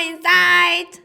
코인사이트.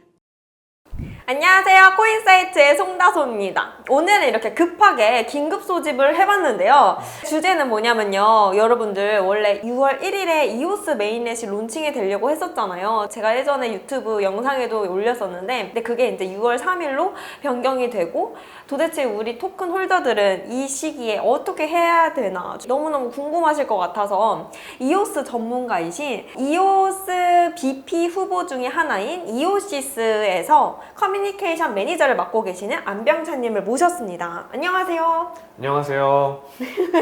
안녕하세요. 코인사이트의 송다소입니다. 오늘은 이렇게 급하게 긴급 소집을 해봤는데요. 주제는 뭐냐면요. 여러분들 원래 6월 1일에 이오스 메인넷이 론칭이 되려고 했었잖아요. 제가 예전에 유튜브 영상에도 올렸었는데 근데 그게 이제 6월 3일로 변경이 되고 도대체 우리 토큰 홀더들은 이 시기에 어떻게 해야 되나 너무너무 궁금하실 것 같아서 이오스 전문가이신 이오스 BP 후보 중에 하나인 이오시스에서 커뮤니케이션 매니저를 맡고 계시는 안병찬님을 모셨습니다. 안녕하세요. 안녕하세요.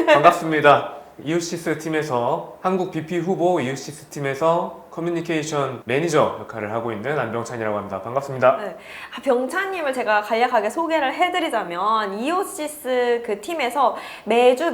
반갑습니다. 이오시스 팀에서 한국 BP 후보 이오시스 팀에서 커뮤니케이션 매니저 역할을 하고 있는 안병찬이라고 합니다. 반갑습니다. 네. 병찬님을 제가 간략하게 소개를 해드리자면 이오시스 그 팀에서 매주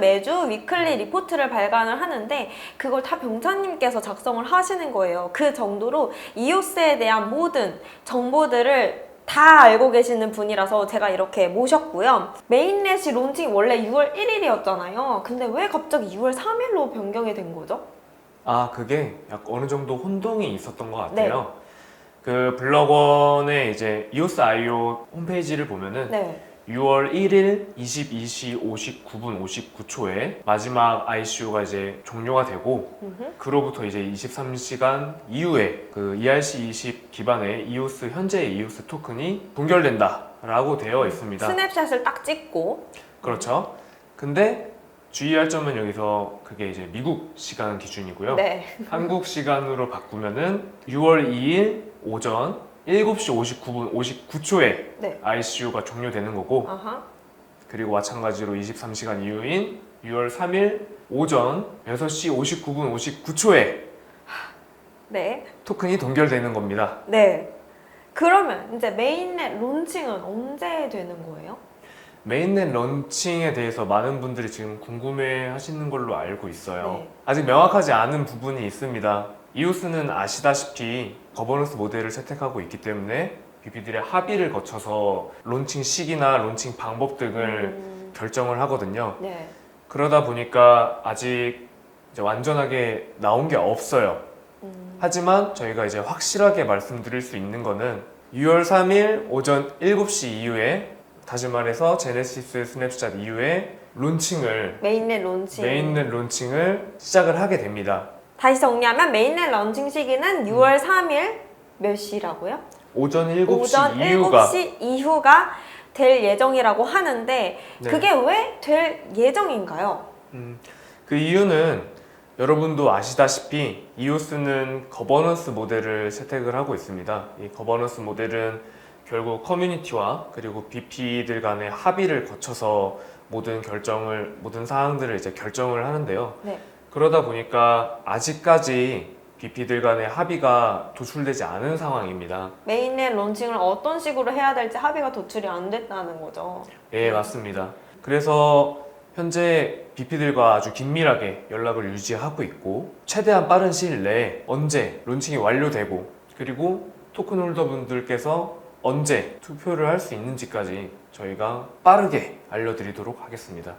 위클리 리포트를 발간을 하는데 그걸 다 병찬님께서 작성을 하시는 거예요. 그 정도로 이오스에 대한 모든 정보들을 다 알고 계시는 분이라서 제가 이렇게 모셨고요. 메인넷이 론칭이 원래 6월 1일이었잖아요. 근데 왜 갑자기 6월 3일로 변경이 된 거죠? 그게 약 어느 정도 혼동이 있었던 것 같아요. 그 블로건의 이제 이오스.io 홈페이지를 보면은 네. 6월 1일 22시 59분 59초에 마지막 ICO가 이제 종료가 되고 그로부터 이제 23시간 이후에 그 ERC20 기반의 이오스 현재의 이오스 토큰이 동결된다 라고 되어 있습니다. 스냅샷을 딱 찍고 그렇죠. 근데 주의할 점은 여기서 그게 이제 미국 시간 기준이고요. 네. 한국 시간으로 바꾸면은 6월 2일 오전 7시 59분 59초에 네. ICO가 종료되는 거고 아하. 그리고 마찬가지로 23시간 이후인 6월 3일 오전 6시 59분 59초에 네. 토큰이 동결되는 겁니다. 네. 그러면 이제 메인넷 론칭은 언제 되는 거예요? 메인넷 런칭에 대해서 많은 분들이 지금 궁금해 하시는 걸로 알고 있어요. 네. 아직 명확하지 않은 부분이 있습니다. 이오스는 아시다시피 거버넌스 모델을 채택하고 있기 때문에 BP들의 합의를 거쳐서 론칭 시기나 론칭 방법 등을 결정을 하거든요. 네. 그러다 보니까 아직 이제 완전하게 나온 게 없어요. 하지만 저희가 이제 확실하게 말씀드릴 수 있는 거는 6월 3일 오전 7시 이후에 다시 말해서 제네시스 스냅샷 이후에 메인넷 론칭. 메인넷 론칭을 시작을 하게 됩니다. 다시 정리하면 메인넷 론칭 시기는 6월 3일 몇 시라고요? 오전 7시 오전 이후가 7시 이후가 될 예정이라고 하는데 네. 그게 왜 될 예정인가요? 그 이유는 여러분도 아시다시피 이오스는 거버넌스 모델을 채택을 하고 있습니다. 이 거버넌스 모델은 결국 커뮤니티와 그리고 BP들 간의 합의를 거쳐서 모든 사항들을 이제 결정을 하는데요. 네. 그러다 보니까 아직까지 BP들 간의 합의가 도출되지 않은 상황입니다. 메인넷 론칭을 어떤 식으로 해야 될지 합의가 도출이 안 됐다는 거죠. 예, 맞습니다. 그래서 현재 BP들과 아주 긴밀하게 연락을 유지하고 있고 최대한 빠른 시일 내에 언제 론칭이 완료되고 그리고 토큰 홀더분들께서 언제 투표를 할 수 있는지까지 저희가 빠르게 알려드리도록 하겠습니다.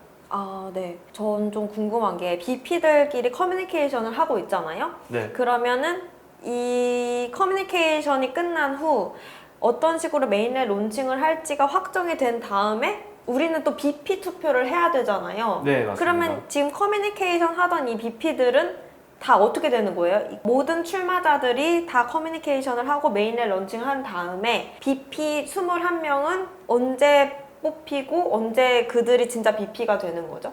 네. 전 좀 궁금한 게 BP들끼리 커뮤니케이션을 하고 있잖아요. 네. 그러면은 이 커뮤니케이션이 끝난 후 어떤 식으로 메인넷 론칭을 할지가 확정이 된 다음에 우리는 또 BP 투표를 해야 되잖아요. 네, 맞습니다. 그러면 지금 커뮤니케이션 하던 이 BP들은 다 어떻게 되는 거예요? 모든 출마자들이 다 커뮤니케이션을 하고 메인넷 론칭한 다음에 BP 21명은 언제 뽑히고 언제 그들이 진짜 BP가 되는 거죠?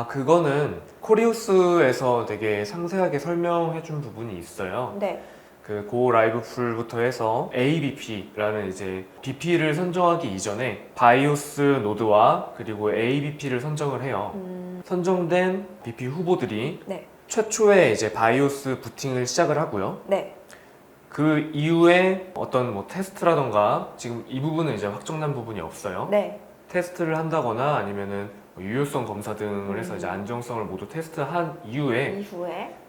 그거는 코리우스에서 되게 상세하게 설명해 준 부분이 있어요. 네. 그 고 라이브 풀부터 해서 ABP라는 이제 BP를 선정하기 이전에 바이오스 노드와 그리고 ABP를 선정을 해요. 선정된 BP 후보들이 네. 최초에 이제 바이오스 부팅을 시작을 하고요. 네. 그 이후에 어떤 뭐 테스트라던가 지금 이 부분은 이제 확정난 부분이 없어요. 네. 테스트를 한다거나 아니면은 뭐 유효성 검사 등을 해서 이제 안정성을 모두 테스트한 이후에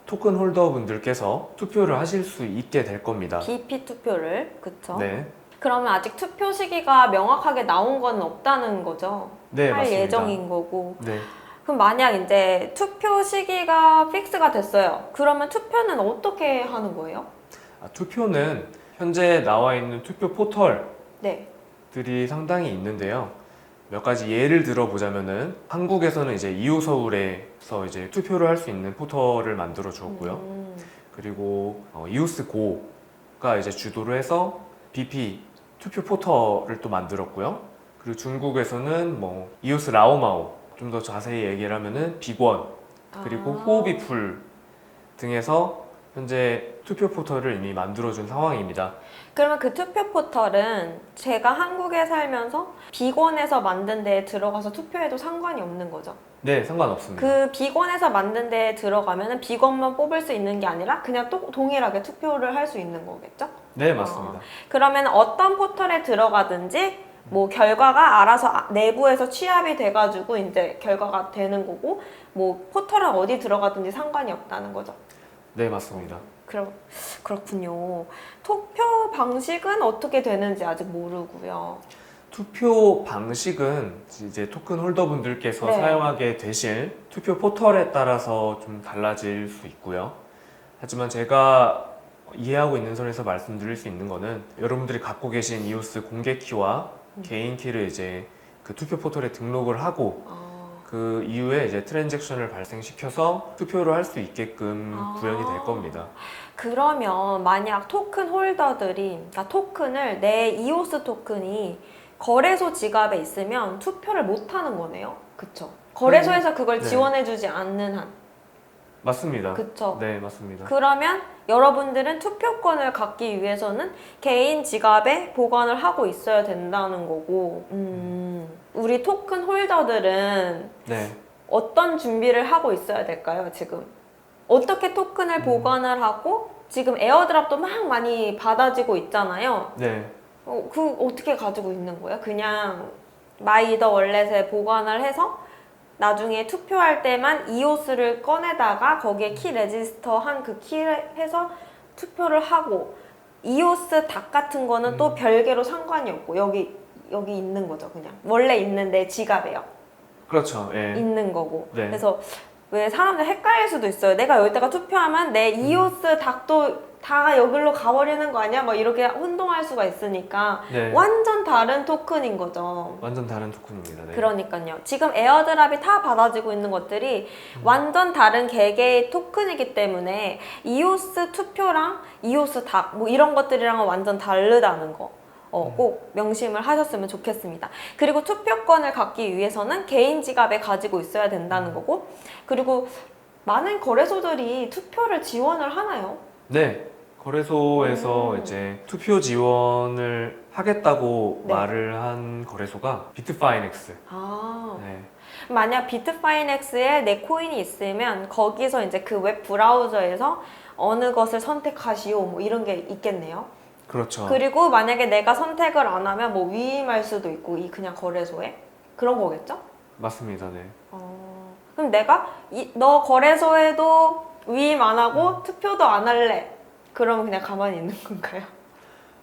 토큰 홀더 분들께서 투표를 하실 수 있게 될 겁니다. BP 투표를, 그쵸? 네. 그러면 아직 투표 시기가 명확하게 나온 건 없다는 거죠? 네, 할 맞습니다. 예정인 거고. 네. 그럼 만약 이제 투표 시기가 픽스가 됐어요. 그러면 투표는 어떻게 하는 거예요? 투표는 현재 나와 있는 투표 포털들이 네. 상당히 있는데요. 몇 가지 예를 들어보자면은 한국에서는 이제 이호서울에서 이제 투표를 할 수 있는 포털을 만들어 주었고요. 그리고 이오스고가 이제 주도를 해서 BP 투표 포털을 또 만들었고요. 그리고 중국에서는 뭐 이오스 라오마오, 좀 더 자세히 얘기를 하면은 비권, 그리고 호비풀 등에서 현재 투표 포털을 이미 만들어준 상황입니다. 그러면 그 투표 포털은 제가 한국에 살면서 비권에서 만든 데에 들어가서 투표해도 상관이 없는 거죠? 네, 상관없습니다. 그 비권에서 만든 데에 들어가면 비권만 뽑을 수 있는 게 아니라 그냥 또 동일하게 투표를 할 수 있는 거겠죠? 네, 맞습니다. 그러면 어떤 포털에 들어가든지 뭐 결과가 알아서 내부에서 취합이 돼가지고 이제 결과가 되는 거고 뭐 포털은 어디 들어가든지 상관이 없다는 거죠. 네, 맞습니다. 그렇군요. 투표 방식은 어떻게 되는지 아직 모르고요. 투표 방식은 이제 토큰 홀더분들께서 네. 사용하게 되실 투표 포털에 따라서 좀 달라질 수 있고요. 하지만 제가 이해하고 있는 선에서 말씀드릴 수 있는 거는 여러분들이 갖고 계신 이오스 공개 키와 개인 키를 이제 그 투표 포털에 등록을 하고 그 이후에 이제 트랜잭션을 발생시켜서 투표를 할 수 있게끔 구현이 될 겁니다. 그러면 만약 토큰 홀더들이 그러니까 토큰을 내 이오스 토큰이 거래소 지갑에 있으면 투표를 못 하는 거네요. 그쵸? 거래소에서 그걸 네. 지원해주지 않는 한. 맞습니다. 그쵸? 네, 맞습니다. 그러면 여러분들은 투표권을 갖기 위해서는 개인 지갑에 보관을 하고 있어야 된다는 거고, 우리 토큰 홀더들은 네. 어떤 준비를 하고 있어야 될까요, 지금? 어떻게 토큰을 보관을 하고, 지금 에어드랍도 막 많이 받아지고 있잖아요. 네. 그 어떻게 가지고 있는 거예요? 그냥 마이더 월렛에 보관을 해서 나중에 투표할 때만 이오스를 꺼내다가 거기에 키 레지스터 한 그 키를 해서 투표를 하고 이오스 닥 같은 거는 또 별개로 상관이 없고 여기 있는 거죠. 그냥 원래 있는 내 지갑에요. 그렇죠. 예. 있는 거고. 네. 그래서 왜 사람들 헷갈릴 수도 있어요. 내가 여기다가 투표하면 내 이오스 닥도 다 여기로 가버리는 거 아니야? 뭐 이렇게 혼동할 수가 있으니까 네. 완전 다른 토큰인 거죠. 완전 다른 토큰입니다. 네. 그러니까요. 지금 에어드랍이 다 받아지고 있는 것들이 완전 다른 개개의 토큰이기 때문에 이오스 투표랑 이오스 닥 뭐 이런 것들이랑은 완전 다르다는 거. 꼭 명심을 하셨으면 좋겠습니다. 그리고 투표권을 갖기 위해서는 개인 지갑에 가지고 있어야 된다는 거고, 그리고 많은 거래소들이 투표를 지원을 하나요? 네. 거래소에서 이제 투표 지원을 하겠다고 네. 말을 한 거래소가 비트파이넥스. 아, 네. 만약 비트파이넥스에 내 코인이 있으면 거기서 이제 그 웹 브라우저에서 어느 것을 선택하시오 뭐 이런 게 있겠네요. 그렇죠. 그리고 만약에 내가 선택을 안 하면 뭐 위임할 수도 있고 이 그냥 거래소에 그런 거겠죠? 맞습니다. 네. 그럼 내가 너 거래소에도 위임 안 하고 투표도 안 할래. 그러면 그냥 가만히 있는 건가요?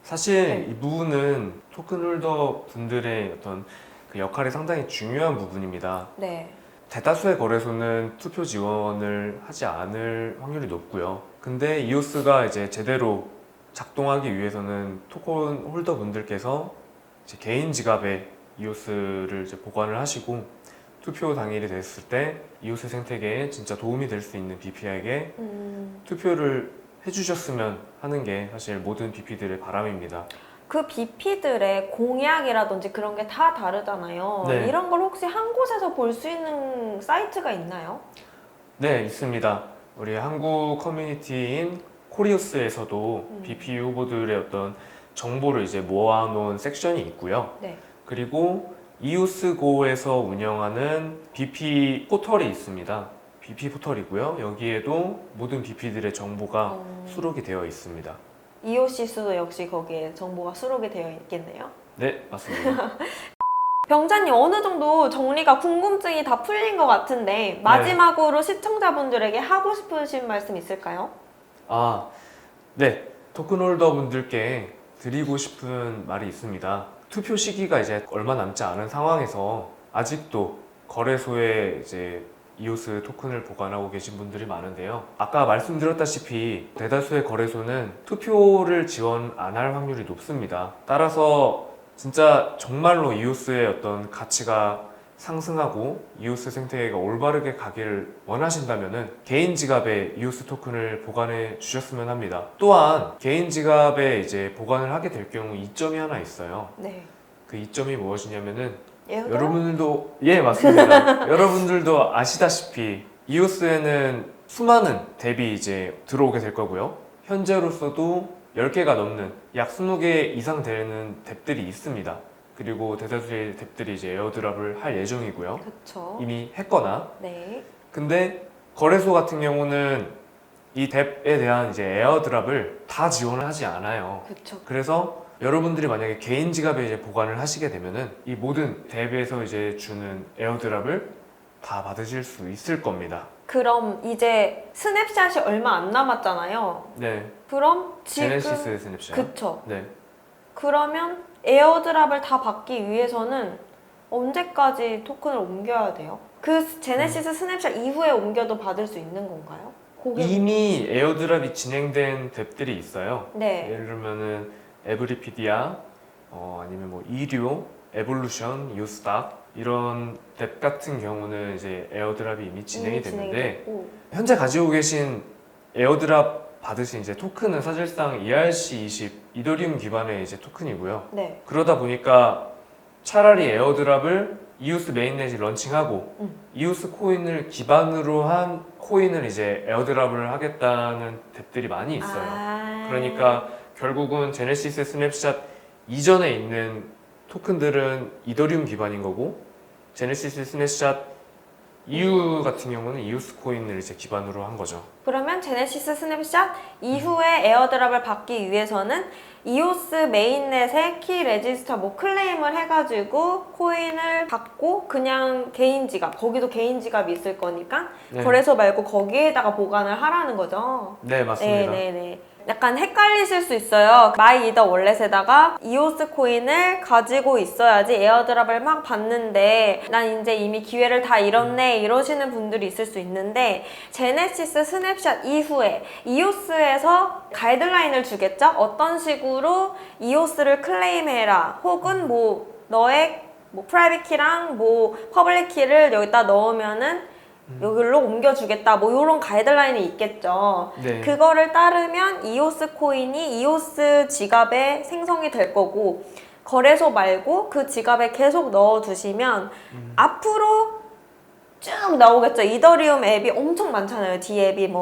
사실 네. 이 부분은 토큰 홀더 분들의 어떤 그 역할이 상당히 중요한 부분입니다. 네. 대다수의 거래소는 투표 지원을 하지 않을 확률이 높고요. 근데 이오스가 이제 제대로 작동하기 위해서는 토큰 홀더 분들께서 이제 개인 지갑에 이오스를 이제 보관을 하시고 투표 당일이 됐을 때 이오스 생태계에 진짜 도움이 될 수 있는 BP에게 투표를 해주셨으면 하는 게 사실 모든 BP들의 바람입니다. 그 BP들의 공약이라든지 그런 게 다 다르잖아요. 네. 이런 걸 혹시 한 곳에서 볼 수 있는 사이트가 있나요? 네, 있습니다. 우리 한국 커뮤니티인 코리우스에서도 BP 후보들의 어떤 정보를 이제 모아놓은 섹션이 있고요. 네. 그리고 이오스고에서 운영하는 BP 포털이 있습니다. BP 포털이고요. 여기에도 모든 BP들의 정보가 수록이 되어 있습니다. 이오시스도 역시 거기에 정보가 수록이 되어 있겠네요. 네, 맞습니다. 병자님 어느 정도 정리가 궁금증이 다 풀린 것 같은데 마지막으로 시청자분들에게 하고 싶으신 말씀 있을까요? 네. 토큰 홀더 분들께 드리고 싶은 말이 있습니다. 투표 시기가 이제 얼마 남지 않은 상황에서 아직도 거래소에 이제 이오스 토큰을 보관하고 계신 분들이 많은데요. 아까 말씀드렸다시피 대다수의 거래소는 투표를 지원 안 할 확률이 높습니다. 따라서 진짜 정말로 이오스의 어떤 가치가 상승하고 이오스 생태계가 올바르게 가기를 원하신다면은 개인 지갑에 이오스 토큰을 보관해 주셨으면 합니다. 또한 개인 지갑에 이제 보관을 하게 될 경우 이점이 하나 있어요. 네. 그 이점이 무엇이냐면은 에어드랍? 여러분들도 맞습니다. 여러분들도 아시다시피 이오스에는 수많은 덱이 이제 들어오게 될 거고요. 현재로서도 10개가 넘는 약 20개 이상 되는 덱들이 있습니다. 그리고 대다수의 덱들이 이제 에어드랍을 할 예정이고요. 그쵸. 이미 했거나. 네. 근데 거래소 같은 경우는 이 덱에 대한 이제 에어드랍을 다 지원을 하지 않아요. 그쵸. 그래서 여러분들이 만약에 개인 지갑에 이제 보관을 하시게 되면은 이 모든 덱에서 이제 주는 에어드랍을 다 받으실 수 있을 겁니다. 그럼 이제 스냅샷이 얼마 안 남았잖아요. 네. 그럼 지금 제네시스 스냅샷. 그쵸. 네. 그러면 에어드랍을 다 받기 위해서는 언제까지 토큰을 옮겨야 돼요? 그 제네시스 스냅샷 이후에 옮겨도 받을 수 있는 건가요? 이미 에어드랍이 진행된 덱들이 있어요. 네. 예를 들면은 에브리피디아, 아니면 뭐 이류, 에볼루션, 유스닥 이런 덱 같은 경우는 이제 에어드랍이 이미 진행이 됐는데 됐고. 현재 가지고 계신 에어드랍 받으신 이제 토큰은 사실상 ERC20 이더리움 기반의 이제 토큰이고요. 네. 그러다 보니까 차라리 에어드랍을 이오스 메인넷이 런칭하고 이오스 코인을 기반으로 한 코인을 이제 에어드랍을 하겠다는 덱들이 많이 있어요. 그러니까 결국은 제네시스 스냅샷 이전에 있는 토큰들은 이더리움 기반인 거고 제네시스 스냅샷 이후 같은 경우는 이오스 코인을 이제 기반으로 한 거죠. 그러면 제네시스 스냅샷 이후에 에어드랍을 받기 위해서는 이오스 메인넷에 키 레지스터 뭐 클레임을 해가지고 코인을 받고 그냥 개인 지갑, 거기도 개인 지갑이 있을 거니까 네. 거래소 말고 거기에다가 보관을 하라는 거죠. 네, 맞습니다. 네네네. 약간 헷갈리실 수 있어요. 마이 이더 월렛에다가 이오스 코인을 가지고 있어야지 에어드랍을 막 받는데 난 이제 이미 기회를 다 잃었네 이러시는 분들이 있을 수 있는데 제네시스 스냅샷 이후에 이오스에서 가이드라인을 주겠죠? 어떤 식으로 이오스를 클레임해라 혹은 뭐 너의 뭐 프라이빗 키랑 뭐 퍼블릭 키를 여기다 넣으면은 여기로 옮겨주겠다 뭐 이런 가이드라인이 있겠죠. 네. 그거를 따르면 이오스 코인이 이오스 지갑에 생성이 될 거고 거래소 말고 그 지갑에 계속 넣어두시면 앞으로 쭉 나오겠죠. 이더리움 앱이 엄청 많잖아요. D 앱이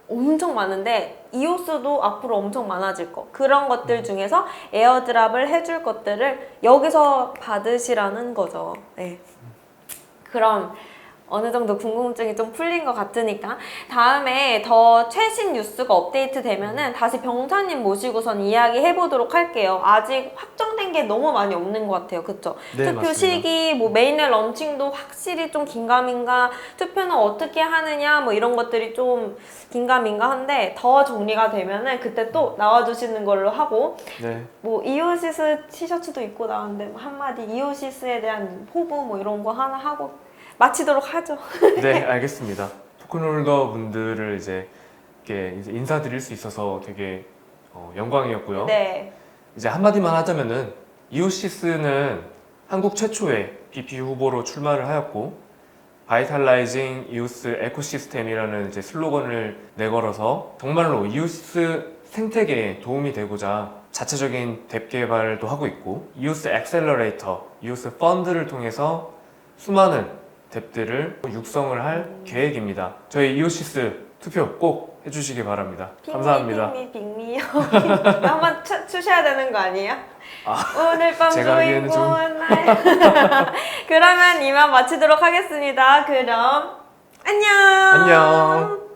엄청 많은데 이오스도 앞으로 엄청 많아질 거. 그런 것들 중에서 에어드랍을 해줄 것들을 여기서 받으시라는 거죠. 네. 그럼 어느 정도 궁금증이 좀 풀린 것 같으니까 다음에 더 최신 뉴스가 업데이트 되면은 다시 병사님 모시고선 이야기 해보도록 할게요. 아직 확정된 게 너무 많이 없는 것 같아요. 그쵸? 네, 투표 맞습니다. 시기, 뭐 메인넷 런칭도 확실히 좀 긴가민가, 투표는 어떻게 하느냐 뭐 이런 것들이 좀 긴가민가한데 더 정리가 되면은 그때 또 나와주시는 걸로 하고 네. 뭐 이오시스 티셔츠도 입고 나왔는데 뭐 한마디 이오시스에 대한 포부 뭐 이런 거 하나 하고 마치도록 하죠. 네, 알겠습니다. 토큰홀더 분들을 이제 이렇게 이제 인사드릴 수 있어서 되게 영광이었고요. 네. 이제 한마디만 하자면은 이오시스는 한국 최초의 BP 후보로 출마를 하였고 바이탈라이징 이오스 에코시스템이라는 이제 슬로건을 내걸어서 정말로 이오시스 생태계에 도움이 되고자 자체적인 덱 개발도 하고 있고 이오스 엑셀러레이터, 이오스 펀드를 통해서 수많은 덱들을 육성을 할 계획입니다. 저희 이오시스 투표 꼭 해주시기 바랍니다. 감사합니다. 빅미. 한번 추셔야 되는 거 아니에요? 오늘 밤 제가 하기에는 좀- 좋은 날. 그러면 이만 마치도록 하겠습니다. 그럼 안녕. 안녕.